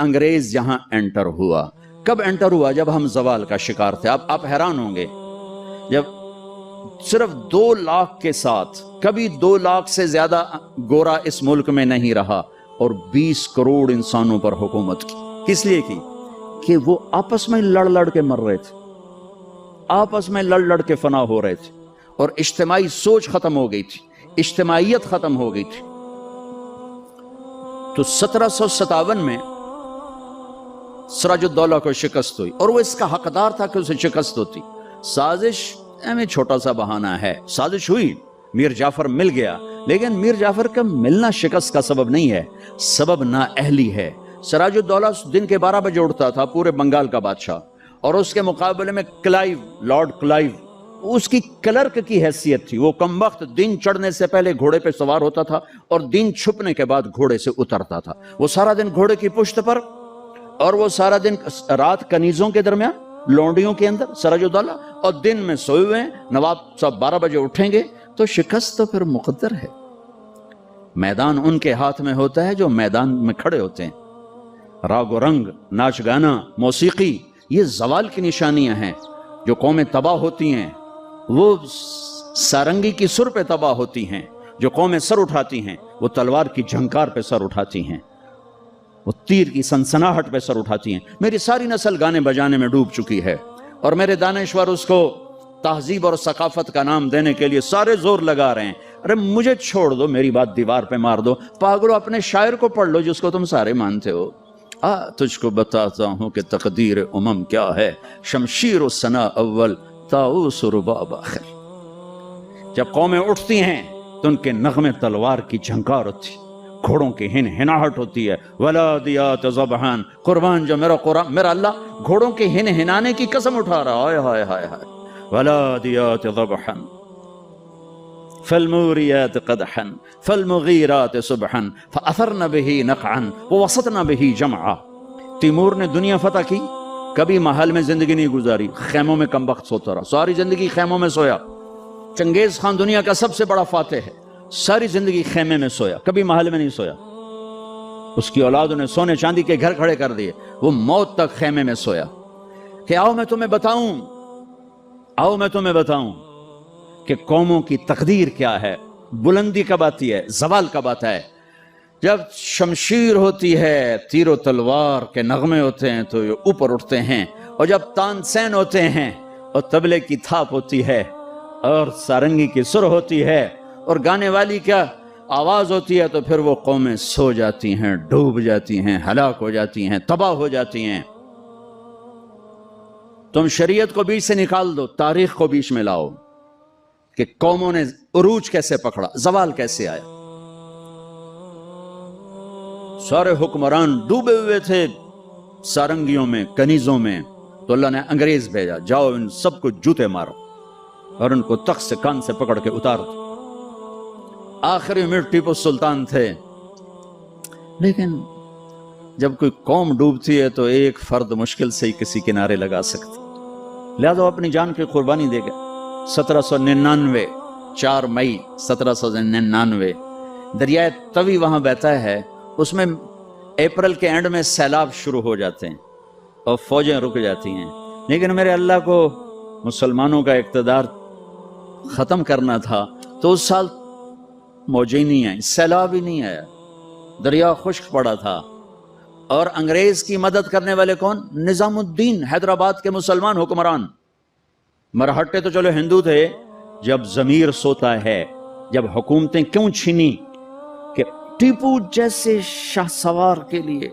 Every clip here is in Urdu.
انگریز یہاں انٹر ہوا. کب انٹر ہوا؟ جب ہم زوال کا شکار تھے. آپ حیران ہوں گے، جب صرف 2 لاکھ کے ساتھ، کبھی 2 لاکھ سے زیادہ گورا اس ملک میں نہیں رہا، اور 20 کروڑ انسانوں پر حکومت کی. کس لیے کی؟ کہ وہ آپس میں لڑ کے مر رہے تھے، آپس میں لڑ کے فنا ہو رہے تھے، اور اجتماعی سوچ ختم ہو گئی تھی، اجتماعیت ختم ہو گئی تھی. تو 1757 میں سراج الدولہ کو شکست ہوئی، اور وہ اس کا حقدار تھا کہ اسے شکست ہوتی. سازش میں چھوٹا سا بہانہ ہے، سازش ہوئی، میر جعفر مل گیا، لیکن میر جعفر کا ملنا شکست کا سبب نہیں ہے، سبب نااہلی ہے. سراج الدولہ دن کے 12 بجے اٹھتا تھا، پورے بنگال کا بادشاہ، اور اس کے مقابلے میں کلائیو، لارڈ کلائیو، اس کی کلرک کی حیثیت تھی. وہ کم وقت دن چڑھنے سے پہلے گھوڑے پہ سوار ہوتا تھا، اور دن چھپنے کے بعد گھوڑے سے اترتا تھا. وہ سارا دن گھوڑے کی پشت پر، اور وہ سارا دن رات کنیزوں کے درمیان، لونڈیوں کے اندر سراج الدولہ، اور دن میں سوئے ہوئے ہیں. نواب صاحب 12 بجے اٹھیں گے تو شکست تو پھر مقدر ہے. میدان ان کے ہاتھ میں ہوتا ہے جو میدان میں کھڑے ہوتے ہیں. راگ و رنگ، ناچ گانا، موسیقی، یہ زوال کی نشانیاں ہیں. جو قومیں تباہ ہوتی ہیں وہ سارنگی کی سر پہ تباہ ہوتی ہیں. جو قومیں سر اٹھاتی ہیں وہ تلوار کی جھنکار پہ سر اٹھاتی ہیں، وہ تیر کی سنسناہٹ پہ سر اٹھاتی ہیں. میری ساری نسل گانے بجانے میں ڈوب چکی ہے، اور میرے دانشور اس کو تہذیب اور ثقافت کا نام دینے کے لیے سارے زور لگا رہے ہیں. ارے مجھے چھوڑ دو، میری بات دیوار پہ مار دو. پاگلو، اپنے شاعر کو پڑھ لو جس کو تم سارے مانتے ہو. تجھ کو بتاتا ہوں کہ تقدیر امم کیا ہے، شمشیر و ثنا اول، طاؤس و رباب آخر. جب قومیں اٹھتی ہیں تو ان کے نغمے تلوار کی جھنکار ہوتی، گھوڑوں کی ہنہناہٹ ہوتی ہے. ولادیات ذبحان، قربان جو میرا اللہ گھوڑوں کے ہنہنانے کی قسم اٹھا رہا ہے. ہائے ہائے ہائے. ولادیات ذبحان فالموریات قدحا فالمغیرات صبحا فاثرن به نقعا ووسطن به جمعا. تیمور نے دنیا فتح کی، کبھی محل میں زندگی نہیں گزاری، خیموں میں کم وقت سوتا رہا، ساری زندگی خیموں میں سویا. چنگیز خان دنیا کا سب سے بڑا فاتح ہے، ساری زندگی خیمے میں سویا، کبھی محل میں نہیں سویا. اس کی اولاد نے سونے چاندی کے گھر کھڑے کر دیے، وہ موت تک خیمے میں سویا. کہ آؤ میں تمہیں بتاؤں، آؤ میں تمہیں بتاؤں کہ قوموں کی تقدیر کیا ہے. بلندی کب آتی ہے؟ زوال کب آتا ہے؟ جب شمشیر ہوتی ہے، تیر و تلوار کے نغمے ہوتے ہیں تو یہ اوپر اٹھتے ہیں، اور جب تان سین ہوتے ہیں اور طبلے کی تھاپ ہوتی ہے اور سارنگی کی سر ہوتی ہے اور گانے والی کیا آواز ہوتی ہے، تو پھر وہ قومیں سو جاتی ہیں، ڈوب جاتی ہیں، ہلاک ہو جاتی ہیں، تباہ ہو جاتی ہیں. تم شریعت کو بیچ سے نکال دو، تاریخ کو بیچ میں لاؤ کہ قوموں نے عروج کیسے پکڑا، زوال کیسے آیا. سارے حکمران ڈوبے ہوئے تھے سارنگیوں میں، کنیزوں میں، تو اللہ نے انگریز بھیجا، جاؤ ان سب کو جوتے مارو اور ان کو تخت سے کان سے پکڑ کے اتار دو. آخری میں ٹیپو سلطان تھے. لیکن جب کوئی قوم ڈوبتی ہے تو ایک فرد مشکل سے ہی کسی کنارے لگا سکتا، لہذا وہ اپنی جان کی قربانی دے گئے. 1799 4 مئی 1799 دریائے توی وہاں بہتا ہے، اس میں اپریل کے اینڈ میں سیلاب شروع ہو جاتے ہیں اور فوجیں رک جاتی ہیں. لیکن میرے اللہ کو مسلمانوں کا اقتدار ختم کرنا تھا، تو اس سال موجیں نہیں آئیں، سیلاب ہی نہیں آیا، دریا خشک پڑا تھا. اور انگریز کی مدد کرنے والے کون؟ نظام الدین، حیدرآباد کے مسلمان حکمران. مرہٹے تو چلو ہندو تھے. جب ضمیر سوتا ہے، جب حکومتیں کیوں چھینی؟ کہ ٹیپو جیسے شاہ سوار کے لیے،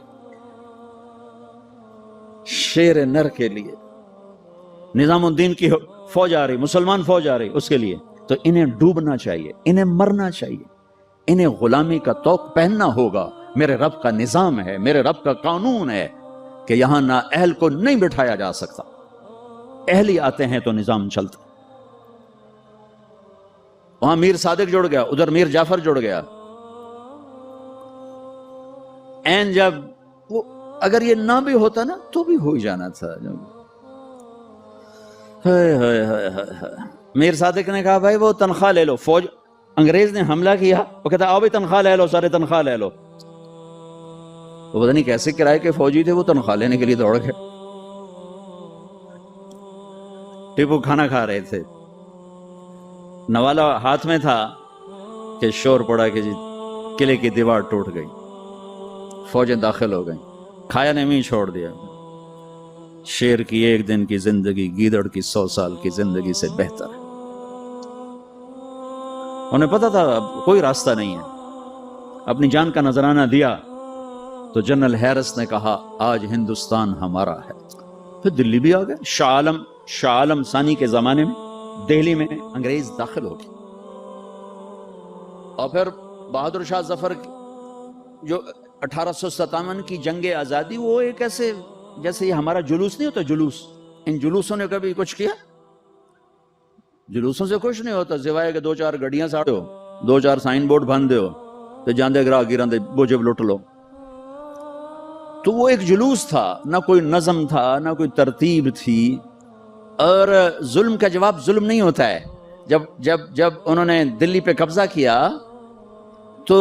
شیر نر کے لیے نظام الدین کی فوج آ رہی، مسلمان فوج آ رہی، اس کے لیے تو انہیں ڈوبنا چاہیے، انہیں مرنا چاہیے، انہیں غلامی کا طوق پہننا ہوگا. میرے رب کا نظام ہے، میرے رب کا قانون ہے کہ یہاں نااہل کو نہیں بٹھایا جا سکتا، اہلی آتے ہیں تو نظام چلتا. وہاں میر صادق جڑ گیا، ادھر میر جعفر جڑ گیا. این جب وہ اگر یہ نہ بھی ہوتا نا تو بھی ہو ہی جانا تھا. میر صادق نے کہا بھائی وہ تنخواہ لے لو. فوج انگریز نے حملہ کیا، وہ کہتا آؤ بھی تنخواہ لے لو، سارے تنخواہ لے لو. وہ پتہ نہیں کیسے کرائے کے فوجی تھے، وہ تنخواہ لینے کے لیے دوڑ گئے. ٹیپو کھانا کھا رہے تھے، نوالا ہاتھ میں تھا کہ شور پڑا کہ جی قلعے کی دیوار ٹوٹ گئی، فوجیں داخل ہو گئیں. کھایا نے بھی چھوڑ دیا. شیر کی ایک دن کی زندگی گیدڑ کی 100 سال کی زندگی سے بہتر ہے. انہیں پتا تھا اب کوئی راستہ نہیں ہے. اپنی جان کا نذرانہ دیا تو جنرل ہیرس نے کہا آج ہندوستان ہمارا ہے. پھر دلی بھی آ گئے. شاہ عالم ثانی کے زمانے میں دہلی میں انگریز داخل ہو گئے، اور پھر بہادر شاہ ظفر جو 1857 کی جنگ آزادی، وہ ایک ایسے جیسے یہ ہمارا جلوس نہیں ہوتا، جلوس، ان جلوسوں نے کبھی کچھ کیا؟ جلوسوں سے کچھ نہیں ہوتا سوائے کہ 2-4 گڈیاں ساڑو، 2-4 سائن بورڈ بن دیو تو جاندے گراہ گیران دے بوجھب لٹ لو. تو وہ ایک جلوس تھا، نہ کوئی نظم تھا، نہ کوئی ترتیب تھی. اور ظلم کا جواب ظلم نہیں ہوتا ہے. جب انہوں نے دلی پہ قبضہ کیا تو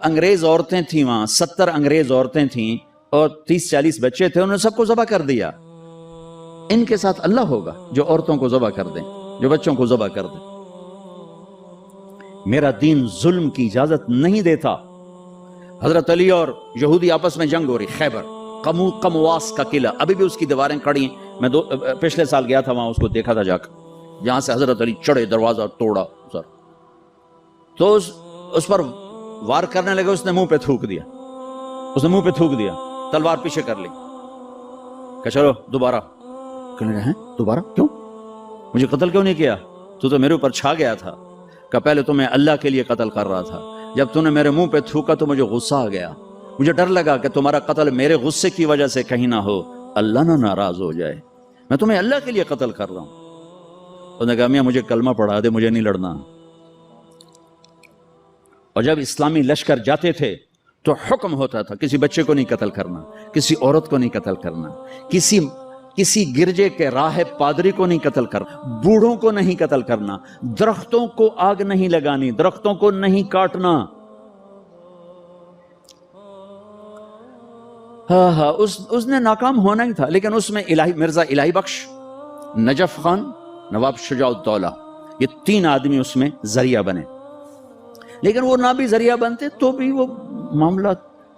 انگریز عورتیں تھیں وہاں، 70 انگریز عورتیں تھیں اور 30-40 بچے تھے. انہوں نے سب کو ذبح کر دیا. ان کے ساتھ اللہ ہوگا جو عورتوں کو ذبح کر دیں، جو بچوں کو ذبح کر دیں. میرا دین ظلم کی اجازت نہیں دیتا. حضرت علی اور یہودی آپس میں جنگ ہو رہی، خیبر قمواس کا قلعہ ابھی بھی اس کی دیواریں کھڑی ہیں. میں پچھلے سال گیا تھا وہاں، اس کو دیکھا تھا جا کر. جہاں سے حضرت علی چڑھے، دروازہ توڑا سر، تو اس پر وار کرنے لگے. اس نے منہ پہ تھوک دیا، تلوار پیچھے کر لی کہ چلو دوبارہ. کہنے لگے ہیں دوبارہ کیوں؟ مجھے قتل کیوں نہیں کیا؟ تو میرے اوپر چھا گیا تھا کہ پہلے تو میں اللہ کے لیے قتل کر رہا تھا، جب تو نے میرے منہ پہ تھوکا تو مجھے غصہ آ گیا. مجھے ڈر لگا کہ تمہارا قتل میرے غصے کی وجہ سے کہیں نہ ہو، اللہ نہ ناراض ہو جائے. میں تمہیں اللہ کے لیے قتل کر رہا ہوں. انہوں نے کہا میاں مجھے کلمہ پڑھا دے، مجھے نہیں لڑنا. اور جب اسلامی لشکر جاتے تھے تو حکم ہوتا تھا کسی بچے کو نہیں قتل کرنا، کسی عورت کو نہیں قتل کرنا، کسی گرجے کے راہب پادری کو نہیں قتل کرنا، بوڑھوں کو نہیں قتل کرنا، درختوں کو آگ نہیں لگانی، درختوں کو نہیں کاٹنا. ہاں اس نے ناکام ہونا ہی تھا. لیکن اس میں مرزا الہی بخش، نجف خان، نواب شجاع الدولہ، یہ 3 آدمی اس میں ذریعہ بنے. لیکن وہ نہ بھی ذریعہ بنتے تو بھی وہ معاملہ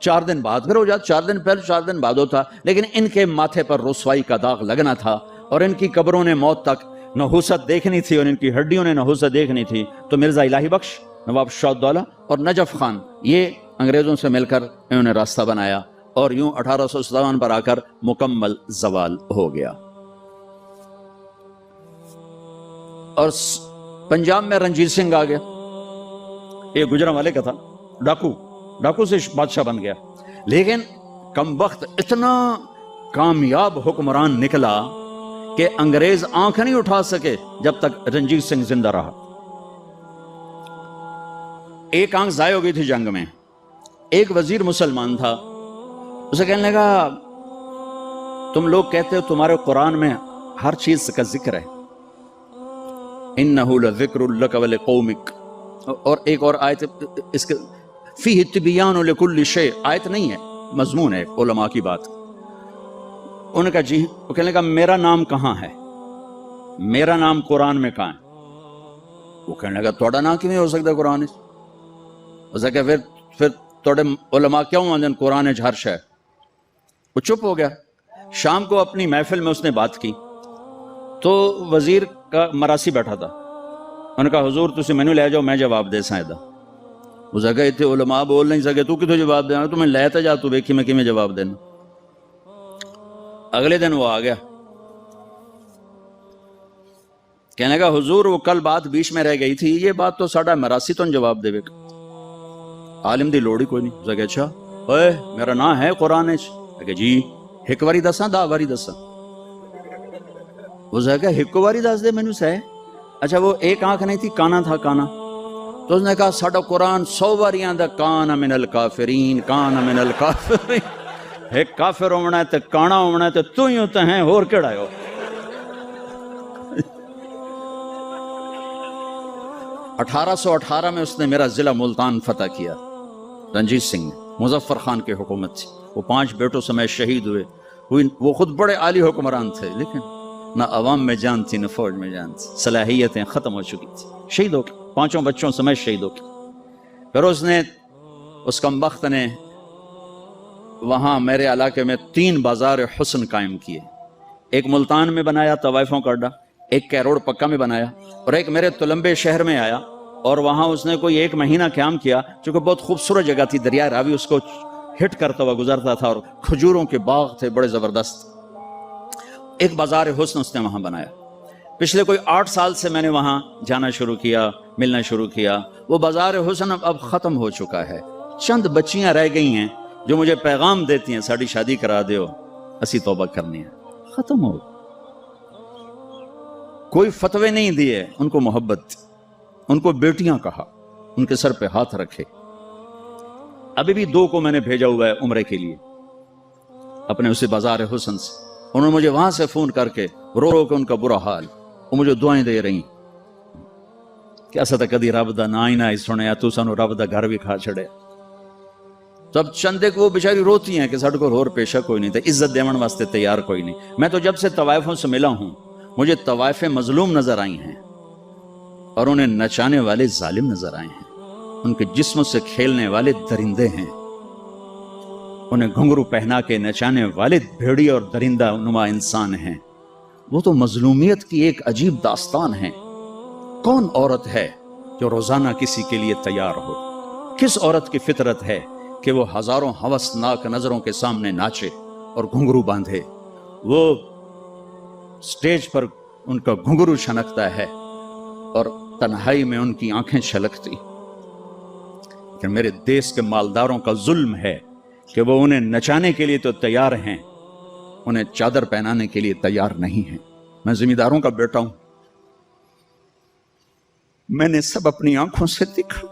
4 دن بعد پھر ہو جاتا. 4 دن پہلے 4 دن بعد ہوتا. لیکن ان کے ماتھے پر رسوائی کا داغ لگنا تھا، اور ان کی قبروں نے موت تک نحوست دیکھنی تھی، اور ان کی ہڈیوں نے نحوست دیکھنی تھی. تو مرزا الہی بخش، نواب شجاع الدولہ اور نجف خان، یہ انگریزوں سے مل کر انہوں نے راستہ بنایا، اور یوں 1857 پر آ کر مکمل زوال ہو گیا. اور پنجاب میں رنجیت سنگھ آ گیا. یہ گجرا والے کا تھا، ڈاکو سے بادشاہ بن گیا. لیکن کمبخت اتنا کامیاب حکمران نکلا کہ انگریز آنکھ نہیں اٹھا سکے جب تک رنجیت سنگھ زندہ رہا. ایک آنکھ ضائع ہو گئی تھی جنگ میں. ایک وزیر مسلمان تھا، اسے کہنے لگا تم لوگ کہتے ہو تمہارے قرآن میں ہر چیز کا ذکر ہے، انہو لذکر لک ولقومک. اور ایک اور آیت اس کے فیہ تبیان لکل شیء، آیت نہیں ہے، مضمون ہے، علماء کی بات. انہوں نے کہا جی. وہ کہنے لگا میرا نام کہاں ہے، میرا نام قرآن میں کہاں ہے؟ وہ کہنے لگا توڑا نام کیوں ہو سکتا قرآن؟ اسے کہ پھر توڑے علماء کیوں آندن قرآن ہر شے؟ وہ چپ ہو گیا. شام کو اپنی محفل میں اس نے بات کی تو وزیر کا مراسی بیٹھا تھا. انہوں نے کہا حضور تسی مینوں لے جاؤ، میں جواب دے سکدا. اس نے کہا اتنے علماء بول نہیں سکے، تو کتوں جواب دینا؟ تو میں لے تے جا، تو ویکھی میں کیویں جواب دینا. اگلے دن وہ آ گیا، کہنے لگا حضور وہ کل بات بیچ میں رہ گئی تھی، یہ بات تو ساڈا مراسی تو جواب دے گا، عالم دی لوڑ ہی کوئی نہیں. اس نے کہا اچھا اوئے میرا نام ہے قرآن وچ؟ کہ جی. ایک واری دساں 10 واری دساں؟ اس نے کہا ایک واری دس دے مینوں سہ. اچھا وہ ایک آنکھ نہیں تھی، کانا تھا، کانا. تو اس نے کہا ساڈا قرآن 100 واریاں دا کان من الکافرین، کان من الکافرین. ایک کافر ہونا ہے تے کانا ہونا ہے تے تو ہی ہوتا ہے، اور کیڑا ہو. 1818 میں اس نے میرا ضلع ملتان فتح کیا. رنجیت سنگھ نے، مظفر خان کی حکومت تھی. وہ 5 بیٹوں سمیت شہید ہوئے. وہ خود بڑے عالی حکمران تھے لیکن نہ عوام میں جان تھی نہ فوج میں جان تھی, صلاحیتیں ختم ہو چکی تھی, شہید ہو گئے 5 بچوں سمیت شہید ہو گئے. پھر اس کمبخت نے وہاں میرے علاقے میں 3 بازار حسن قائم کیے. ایک ملتان میں بنایا طوائفوں کا اڈا, ایک کیروڑ پکا میں بنایا, اور ایک میرے تلمبے شہر میں آیا, اور وہاں اس نے کوئی 1 مہینہ قیام کیا, چونکہ بہت خوبصورت جگہ تھی, دریا راوی اس کو ہٹ کرتا ہوا گزرتا تھا, اور کھجوروں کے باغ تھے بڑے زبردست. ایک بازار حسن اس نے وہاں بنایا. پچھلے کوئی 8 سال سے میں نے وہاں جانا شروع کیا, ملنا شروع کیا. وہ بازار حسن اب ختم ہو چکا ہے. چند بچیاں رہ گئی ہیں جو مجھے پیغام دیتی ہیں ساڑی شادی کرا دیو, اسی توبہ کرنی ہے. ختم ہو. کوئی فتوے نہیں دیے, ان کو محبت, ان کو بیٹیاں کہا, ان کے سر پہ ہاتھ رکھے. ابھی بھی 2 کو میں نے بھیجا ہوا ہے عمرے کے لیے اپنے اسی بازار حسن سے. انہوں نے مجھے وہاں سے فون کر کے رو رو کے ان کا برا حال, وہ مجھے دعائیں دے رہی کہ ایسا کدی رب دا نا ہی نہ سنیا, تو سانو رب دا گھر بھی کھا چھڑے. تو اب چندے کو وہ بیچاری روتی ہیں کہ ساڈے کول ہور پیشہ کوئی نہیں تھا, عزت دیون واسطے تیار کوئی نہیں. میں تو جب سے طوائفوں سے ملا ہوں مجھے طوائفیں مظلوم نظر آئی ہیں اور انہیں نچانے والے ظالم نظر آئے ہیں. ان کے جسموں سے کھیلنے والے درندے ہیں, انہیں گھنگرو پہنا کے نچانے والے بھیڑی اور درندہ نما انسان ہیں. وہ تو مظلومیت کی ایک عجیب داستان ہے. کون عورت ہے جو روزانہ کسی کے لیے تیار ہو؟ کس عورت کی فطرت ہے کہ وہ ہزاروں ہوسناک نظروں کے سامنے ناچے اور گھنگرو باندھے؟ وہ سٹیج پر ان کا گھنگرو چھنکتا ہے اور تنہائی میں ان کی آنکھیں چھلکتی. کہ میرے دیس کے مالداروں کا ظلم ہے کہ وہ انہیں نچانے کے لیے تو تیار ہیں, انہیں چادر پہنانے کے لیے تیار نہیں ہیں. میں زمینداروں کا بیٹا ہوں, میں نے سب اپنی آنکھوں سے دیکھا.